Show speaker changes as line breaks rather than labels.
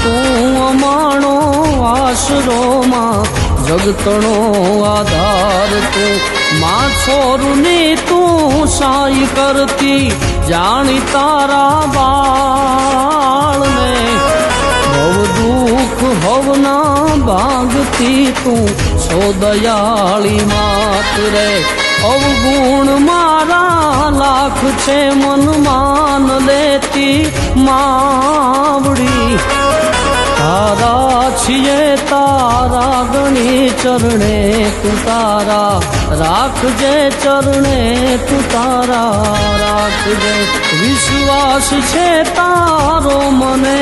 તું અમાણો આશરો માં જગતણો આધાર તું માં છોરુની તું સાઈ કરતી જાણી તારા બાળને ભવ દુઃખ હવના ભાગતી તું છો દયાળી માત રે અવગુણ મારા લાખ છે મન માન લેતી માવડી તારા છીએ તારા ગણી ચરણે તું તારા રાખજે ચરણે તું તારા રાખજે વિશ્વાસ છે તારો મને